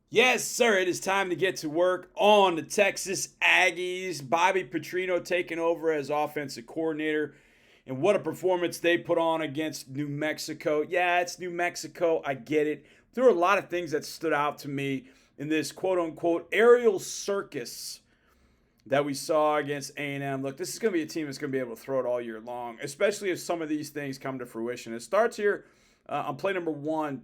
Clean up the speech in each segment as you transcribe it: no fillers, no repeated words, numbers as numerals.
Yes, sir. It is time to get to work on the Texas Aggies. Bobby Petrino taking over as offensive coordinator. And what a performance they put on against New Mexico. Yeah, it's New Mexico. I get it. There were a lot of things that stood out to me in this quote-unquote aerial circus that we saw against A&M. Look, this is going to be a team that's going to be able to throw it all year long, especially if some of these things come to fruition. It starts here on play number 1.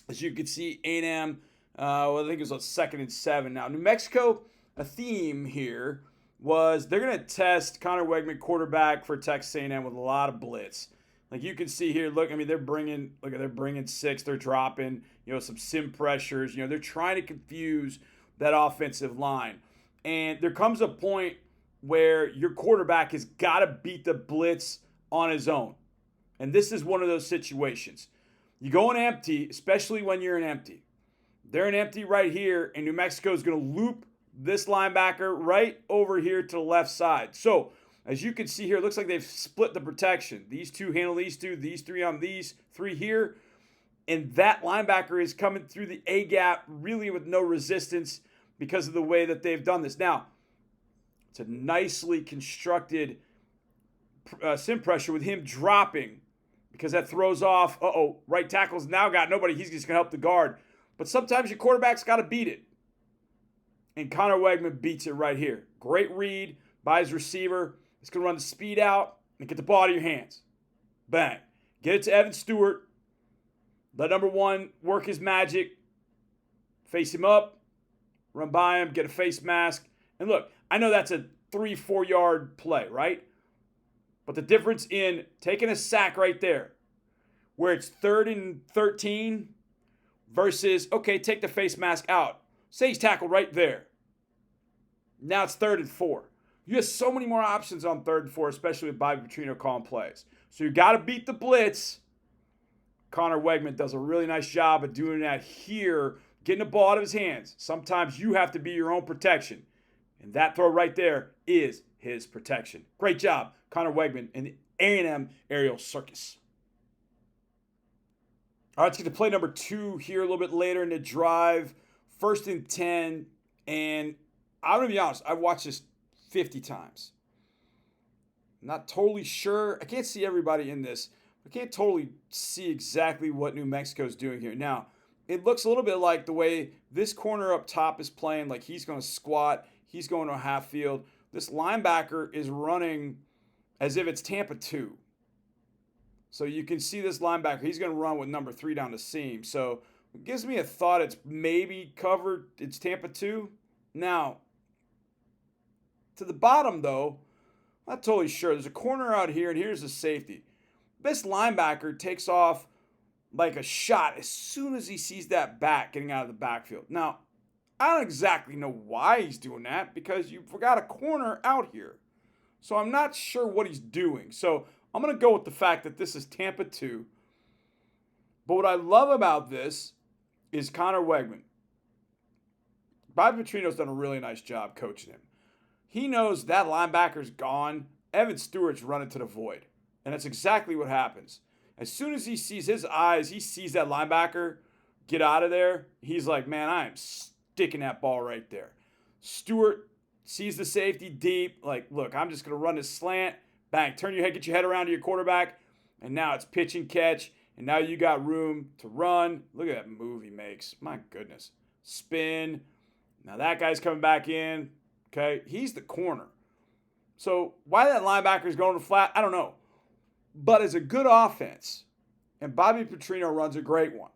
As you can see, A&M, I think it was on 2nd and 7. Now, New Mexico, a theme here was they're going to test Connor Weigman, quarterback for Texas A&M, with a lot of blitz. Like you can see here, look, I mean, they're bringing 6, they're dropping, some sim pressures. They're trying to confuse that offensive line. And there comes a point where your quarterback has got to beat the blitz on his own. And this is one of those situations. You go in empty, especially when you're in empty. They're in empty right here, and New Mexico is going to loop this linebacker right over here to the left side. So, as you can see here, it looks like they've split the protection. These two handle these two, these three on these three here. And that linebacker is coming through the A-gap really with no resistance because of the way that they've done this. Now, it's a nicely constructed sim pressure with him dropping because that throws off, right tackle's now got nobody. He's just going to help the guard. But sometimes your quarterback's got to beat it. And Connor Weigman beats it right here. Great read by his receiver. It's going to run the speed out and get the ball out of your hands. Bang. Get it to Evan Stewart. Let number 1 work his magic. Face him up. Run by him. Get a face mask. And look, I know that's a 3-4 yard play, right? But the difference in taking a sack right there, where it's 3rd and 13, versus, okay, take the face mask out. Say he's tackled right there. Now it's 3rd and 4. You have so many more options on 3rd and 4, especially with Bobby Petrino calling plays. So you got to beat the blitz. Connor Weigman does a really nice job of doing that here, getting the ball out of his hands. Sometimes you have to be your own protection. And that throw right there is his protection. Great job, Connor Weigman and the A&M aerial circus. All right, let's get to play number 2 here a little bit later in the drive. 1st and 10. And I'm going to be honest, I've watched this 50 times. I'm not totally sure. I can't see everybody in this. I can't totally see exactly what New Mexico is doing here. Now, it looks a little bit like the way this corner up top is playing, like he's going to squat. He's going to a half field. This linebacker is running as if it's Tampa 2. So you can see this linebacker. He's going to run with number 3 down the seam. So it gives me a thought it's maybe covered. It's Tampa 2. Now, to the bottom, though, I'm not totally sure. There's a corner out here, and here's the safety. This linebacker takes off like a shot as soon as he sees that back getting out of the backfield. Now, I don't exactly know why he's doing that because you forgot a corner out here. So I'm not sure what he's doing. So I'm going to go with the fact that this is Tampa 2. But what I love about this is Connor Weigman. Bobby Petrino's done a really nice job coaching him. He knows that linebacker's gone. Evan Stewart's running to the void. And that's exactly what happens. As soon as he sees his eyes, he sees that linebacker get out of there. He's like, man, I am sticking that ball right there. Stewart sees the safety deep. Like, look, I'm just going to run this slant. Bang, turn your head, get your head around to your quarterback. And now it's pitch and catch. And now you got room to run. Look at that move he makes. My goodness. Spin. Now that guy's coming back in. Okay, he's the corner. So why that linebacker is going to flat, I don't know. But it's a good offense. And Bobby Petrino runs a great one.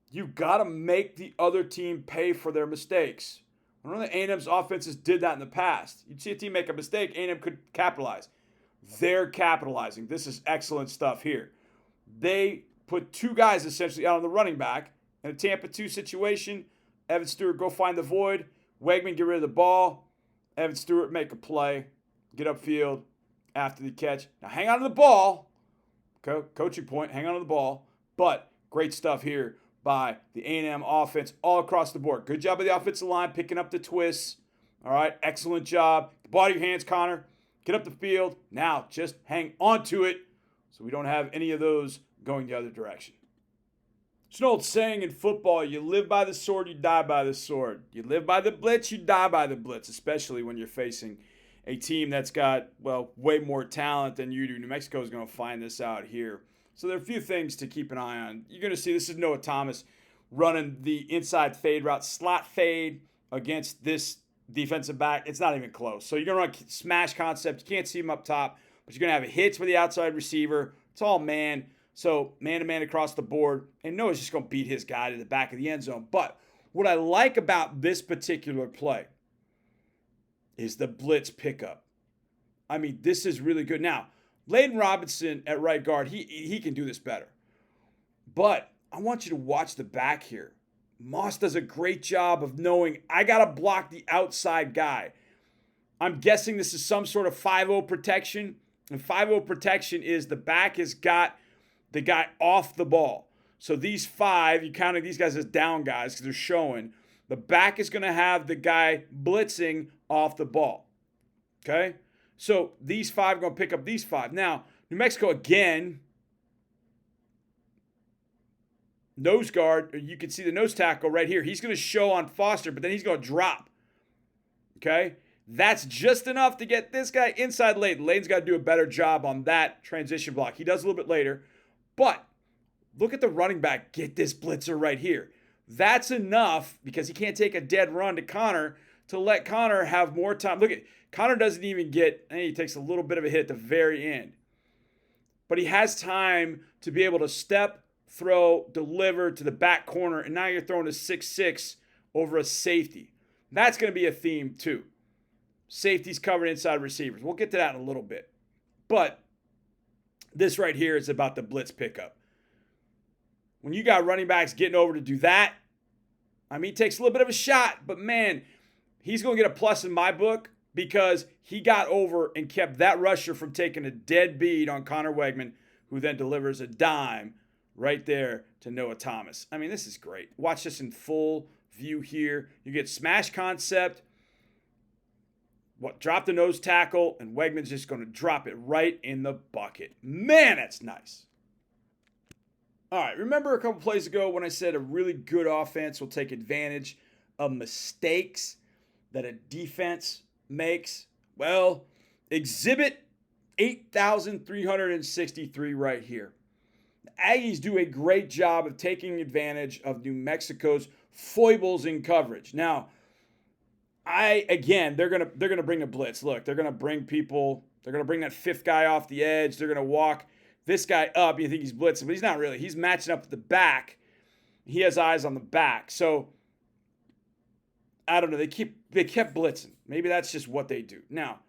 You've got to make the other team pay for their mistakes. One of the A&M's offenses did that in the past. You'd see a team make a mistake, A&M could capitalize. They're capitalizing. This is excellent stuff here. They put 2 guys essentially out on the running back. In a Tampa 2 situation, Evan Stewart go find the void. Weigman get rid of the ball. Evan Stewart make a play. Get upfield after the catch. Now hang on to the ball. Coaching point, hang on to the ball. But great stuff here by the A&M offense all across the board. Good job of the offensive line picking up the twists. All right, excellent job. The ball of your hands, Connor. Get up the field. Now just hang on to it. So we don't have any of those going the other direction. It's an old saying in football, you live by the sword, you die by the sword. You live by the blitz, you die by the blitz, especially when you're facing a team that's got, well, way more talent than you do. New Mexico is going to find this out here. So there are a few things to keep an eye on. You're going to see this is Noah Thomas running the inside fade route, slot fade against this defensive back. It's not even close. So you're going to run smash concept. You can't see him up top, but you're going to have a hits with the outside receiver. It's all man. So man-to-man across the board. And Noah's just going to beat his guy to the back of the end zone. But what I like about this particular play is the blitz pickup. I mean, this is really good. Now, Layden Robinson at right guard, he can do this better. But I want you to watch the back here. Moss does a great job of knowing I got to block the outside guy. I'm guessing this is some sort of 5-0 protection. And 5-0 protection is the back has got the guy off the ball. So these five, you counting these guys as down guys because they're showing. The back is going to have the guy blitzing off the ball. Okay? So these five are going to pick up these five. Now, New Mexico again, nose guard, you can see the nose tackle right here. He's going to show on Foster, but then he's going to drop. Okay? That's just enough to get this guy inside Layden. Layden's got to do a better job on that transition block. He does a little bit later. But look at the running back. Get this blitzer right here. That's enough because he can't take a dead run to Connor to let Connor have more time. Look at Connor doesn't even get, he takes a little bit of a hit at the very end. But he has time to be able to step, throw, deliver to the back corner, and now you're throwing a 6-6 over a safety. That's going to be a theme too. Safeties covered inside receivers. We'll get to that in a little bit. But this right here is about the blitz pickup. When you got running backs getting over to do that, I mean, he takes a little bit of a shot, but man, he's going to get a plus in my book because he got over and kept that rusher from taking a dead beat on Connor Weigman, who then delivers a dime right there to Noah Thomas. I mean, this is great. Watch this in full view here. You get smash concept. Drop the nose tackle, and Weigman's just going to drop it right in the bucket. Man, that's nice. All right, remember a couple plays ago when I said a really good offense will take advantage of mistakes that a defense makes? Well, exhibit 8,363 right here. The Aggies do a great job of taking advantage of New Mexico's foibles in coverage. Now, they're gonna bring a blitz. Look, they're gonna bring people. They're gonna bring that fifth guy off the edge. They're gonna walk this guy up. You think he's blitzing, but he's not really. He's matching up with the back. He has eyes on the back. So I don't know. They kept blitzing. Maybe that's just what they do. Now,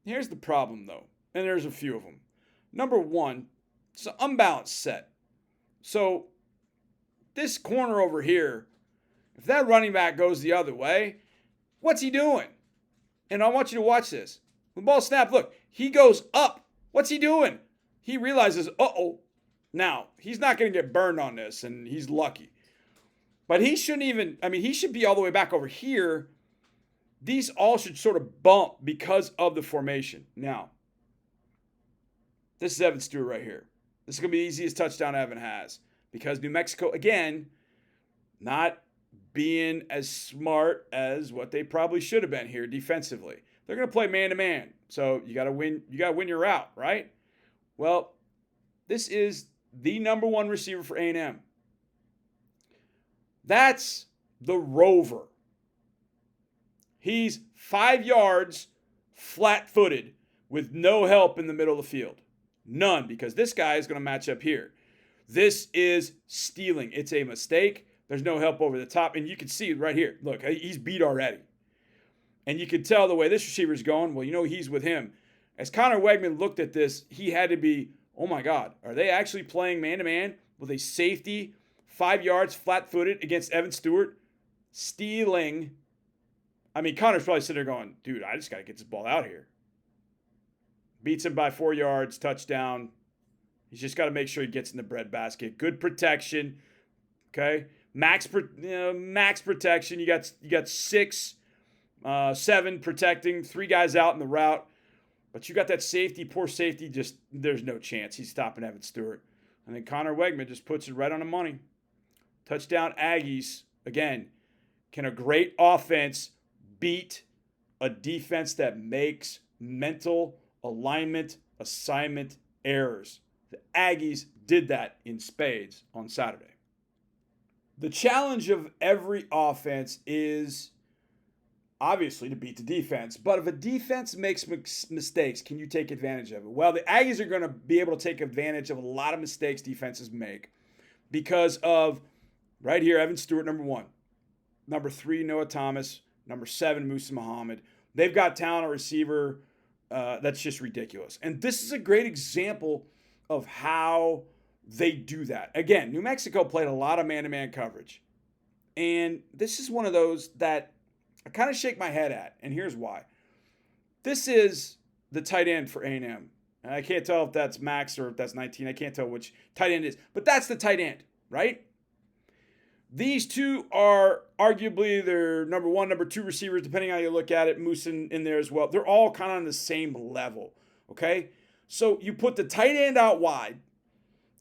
here's the problem though, and there's a few of them. Number one, it's an unbalanced set. So this corner over here, if that running back goes the other way, what's he doing? And I want you to watch this. When the ball snapped, look, he goes up. What's he doing? He realizes, uh-oh. Now, he's not going to get burned on this, and he's lucky. But he shouldn't even, he should be all the way back over here. These all should sort of bump because of the formation. Now, this is Evan Stewart right here. This is going to be the easiest touchdown Evan has because New Mexico, again, not being as smart as what they probably should have been here defensively. They're going to play man-to-man. So you got to win your route, right? Well, this is the number one receiver for A&M. That's the Rover. He's 5 yards flat-footed with no help in the middle of the field. None, because this guy is going to match up here. This is stealing. It's a mistake. There's no help over the top. And you can see it right here. Look, he's beat already. And you can tell the way this receiver's going, well, he's with him. As Connor Weigman looked at this, he had to be, oh my God, are they actually playing man-to-man with a safety, 5 yards, flat-footed against Evan Stewart? Stealing. Connor's probably sitting there going, dude, I just got to get this ball out here. Beats him by 4 yards, touchdown. He's just got to make sure he gets in the breadbasket. Good protection, okay? Max protection. You got 6, 7 protecting, 3 guys out in the route. But you got that safety, poor safety, just there's no chance he's stopping Evan Stewart. And then Connor Weigman just puts it right on the money. Touchdown Aggies. Again, can a great offense beat a defense that makes mental alignment, assignment errors? The Aggies did that in spades on Saturday. The challenge of every offense is obviously to beat the defense. But if a defense makes mistakes, can you take advantage of it? Well, the Aggies are going to be able to take advantage of a lot of mistakes defenses make because of, right here, Evan Stewart, number 1. Number 3, Noah Thomas. Number 7, Musa Muhammad. They've got talent at receiver that's just ridiculous. And this is a great example of how they do that. Again, New Mexico played a lot of man-to-man coverage. And this is one of those that I kind of shake my head at, and here's why. This is the tight end for A&M. And I can't tell if that's Max or if that's 19. I can't tell which tight end it is. But that's the tight end, right? These two are arguably their number 1, number 2 receivers, depending on how you look at it. Moose in there as well. They're all kind of on the same level, okay? So you put the tight end out wide.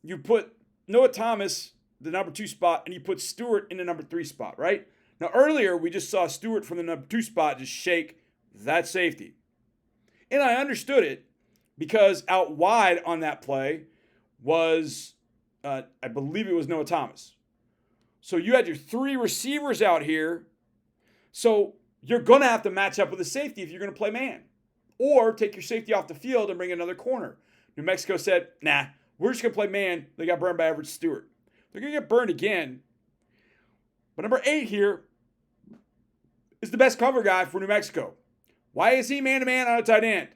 You put Noah Thomas, the number 2 spot, and you put Stewart in the number 3 spot, right? Now, earlier, we just saw Stewart from the number 2 spot just shake that safety. And I understood it because out wide on that play was, I believe it was Noah Thomas. So you had your 3 receivers out here. So you're going to have to match up with a safety if you're going to play man. Or take your safety off the field and bring another corner. New Mexico said, nah, we're just going to play man. They got burned by Everett Stewart. They're going to get burned again. But number 8 here is the best cover guy for New Mexico. Why is he man-to-man on a tight end?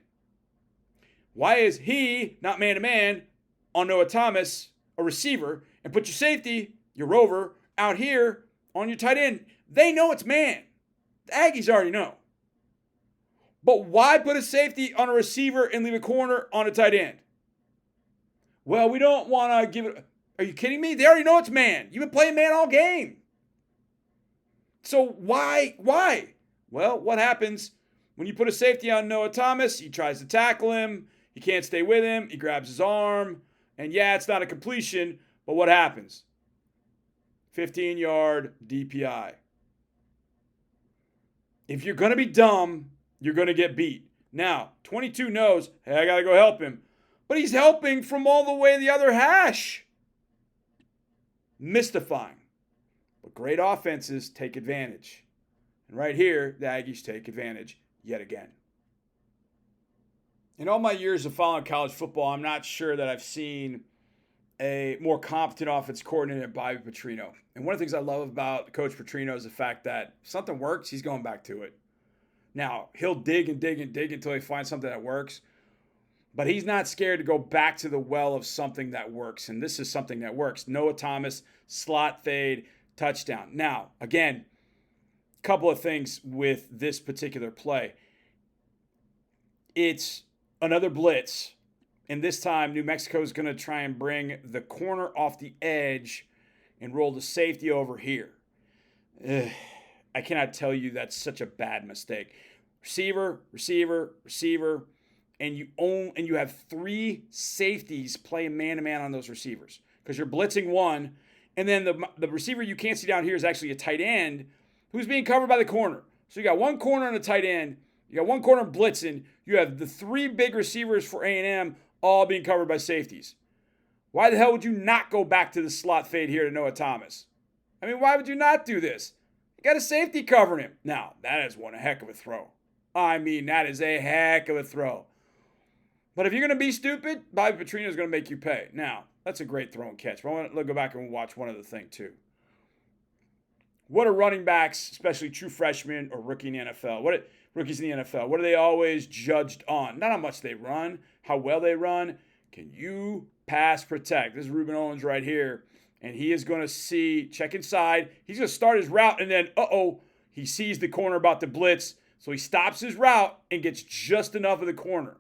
Why is he not man-to-man on Noah Thomas, a receiver, and put your safety, your rover, out here on your tight end? They know it's man. The Aggies already know. But why put a safety on a receiver and leave a corner on a tight end? Well, we don't want to give it. Are you kidding me? They already know it's man. You've been playing man all game. So why? Well, what happens when you put a safety on Noah Thomas? He tries to tackle him. He can't stay with him. He grabs his arm. And yeah, it's not a completion, but what happens? 15-yard DPI. If you're going to be dumb, you're going to get beat. Now, 22 knows, hey, I got to go help him. But he's helping from all the way the other hash. Mystifying. But great offenses take advantage. And right here, the Aggies take advantage yet again. In all my years of following college football, I'm not sure that I've seen a more competent offense coordinator than Bobby Petrino. And one of the things I love about Coach Petrino is the fact that if something works, he's going back to it. Now, he'll dig and dig and dig until he finds something that works. But he's not scared to go back to the well of something that works. And this is something that works. Noah Thomas, slot fade, touchdown. Now, again, a couple of things with this particular play. It's another blitz. And this time, New Mexico is going to try and bring the corner off the edge and roll the safety over here. I cannot tell you that's such a bad mistake. Receiver, and you have 3 safeties playing man-to-man on those receivers because you're blitzing one, and then the receiver you can't see down here is actually a tight end who's being covered by the corner. So you got one corner on a tight end, you got one corner blitzing, you have the 3 big receivers for A&M all being covered by safeties. Why the hell would you not go back to the slot fade here to Noah Thomas? I mean, why would you not do this? You got a safety covering him. Now, that is one heck of a throw. I mean, that is a heck of a throw. But if you're going to be stupid, Bobby Petrino is going to make you pay. Now, that's a great throw and catch. But I want to go back and watch one other thing, too. What are running backs, especially true freshmen or rookie in the NFL? Rookies in the NFL, what are they always judged on? Not how much they run, how well they run. Can you pass protect? This is Ruben Owens right here. And he is going to check inside. He's going to start his route, and then, he sees the corner about to blitz. So he stops his route and gets just enough of the corner.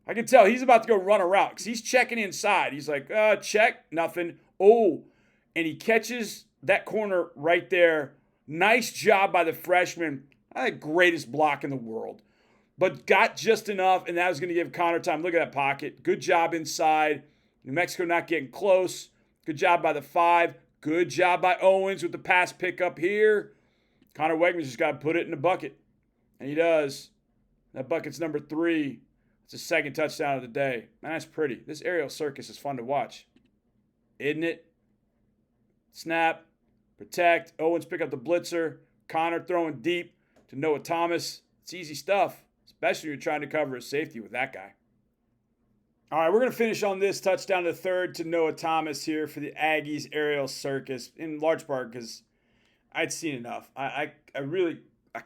I can tell he's about to go run a route because he's checking inside. He's like, check, nothing. Oh, and he catches that corner right there. Nice job by the freshman. Not the greatest block in the world. but got just enough, and that was going to give Connor time. Look at that pocket. Good job inside. New Mexico not getting close. Good job by the 5. Good job by Owens with the pass pickup here. Connor Weigman just got to put it in the bucket, and he does. That bucket's number 3. It's the second touchdown of the day. Man, that's pretty. This aerial circus is fun to watch, isn't it? Snap, protect. Owens pick up the blitzer. Connor throwing deep to Noah Thomas. It's easy stuff, especially when you're trying to cover a safety with that guy. All right, we're going to finish on this touchdown to third to Noah Thomas here for the Aggies aerial circus, in large part because I'd seen enough. I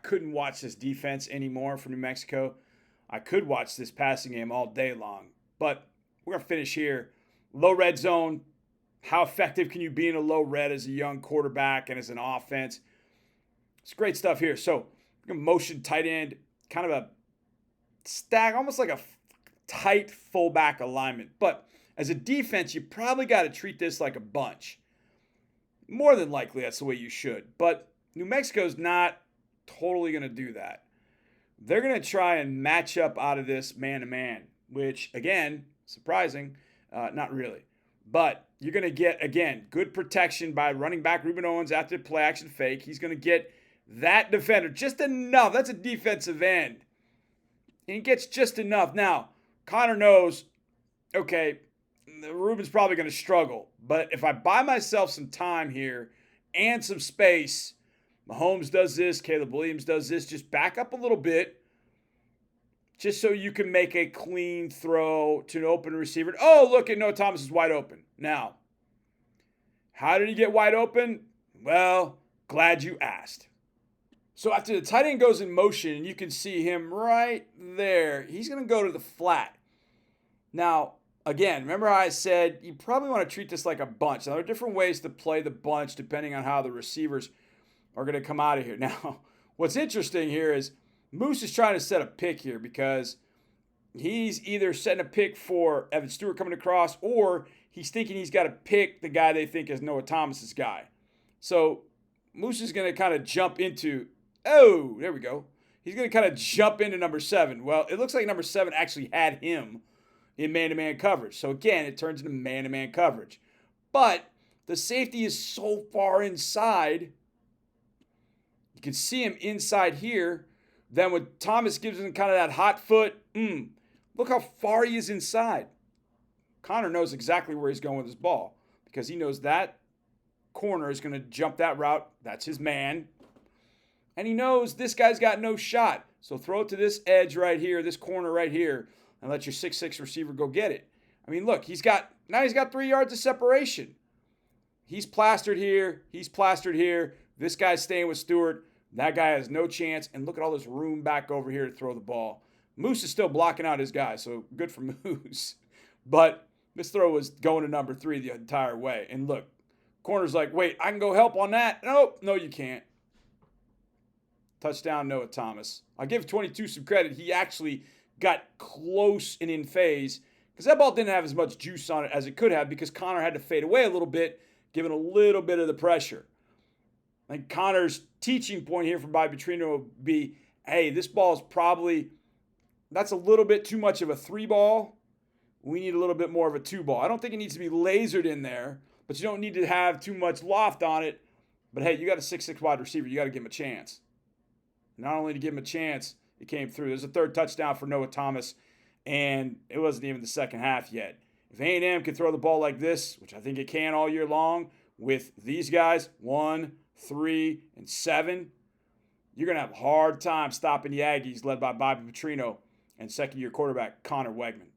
couldn't watch this defense anymore for New Mexico. I could watch this passing game all day long, but we're going to finish here. Low red zone. How effective can you be in a low red as a young quarterback and as an offense? It's great stuff here. So, motion tight end, kind of a stack, almost like a tight fullback alignment. But as a defense, you probably got to treat this like a bunch. More than likely, that's the way you should. But New Mexico's not totally going to do that. They're going to try and match up out of this man-to-man, which, again, surprising, not really. But you're going to get, again, good protection by running back Ruben Owens after the play-action fake. He's going to get that defender just enough. That's a defensive end. And he gets just enough. Now, Connor knows, okay, Ruben's probably going to struggle. But if I buy myself some time here and some space, Mahomes does this, Caleb Williams does this, just back up a little bit just so you can make a clean throw to an open receiver. Oh, look at Noah Thomas is wide open. Now, how did he get wide open? Well, glad you asked. So after the tight end goes in motion, you can see him right there. He's going to go to the flat. Now, again, remember how I said you probably want to treat this like a bunch. Now, there are different ways to play the bunch depending on how the receivers are going to come out of here. Now, what's interesting here is Moose is trying to set a pick here because he's either setting a pick for Evan Stewart coming across or he's thinking he's got to pick the guy they think is Noah Thomas's guy. So Moose is going to kind of jump into, oh, there we go. He's going to kind of jump into number 7. Well, it looks like number 7 actually had him in man-to-man coverage. So again, it turns into man-to-man coverage. But the safety is so far inside. You can see him inside here. Then when Thomas gives him kind of that hot foot, look how far he is inside. Connor knows exactly where he's going with his ball because he knows that corner is going to jump that route. That's his man. And he knows this guy's got no shot. So throw it to this edge right here, this corner right here, and let your 6'6" receiver go get it. I mean, look, he's got 3 yards of separation. He's plastered here. He's plastered here. This guy's staying with Stewart. That guy has no chance. And look at all this room back over here to throw the ball. Moose is still blocking out his guy, so good for Moose. But this throw was going to number 3 the entire way. And look, corner's like, wait, I can go help on that? Nope, no, you can't. Touchdown, Noah Thomas. I'll give 22 some credit. He actually got close and in phase because that ball didn't have as much juice on it as it could have because Connor had to fade away a little bit, giving a little bit of the pressure. I think Connor's teaching point here from Petrino would be, hey, this ball is probably, that's a little bit too much of a 3 ball. We need a little bit more of a 2 ball. I don't think it needs to be lasered in there, but you don't need to have too much loft on it. But hey, you got a 6'6" wide receiver. You got to give him a chance. Not only to give him a chance, it came through. There's a 3rd touchdown for Noah Thomas, and it wasn't even the second half yet. If A&M can throw the ball like this, which I think it can all year long, with these guys, 1, 3, and 7, you're going to have a hard time stopping the Aggies led by Bobby Petrino and second-year quarterback Connor Weigman.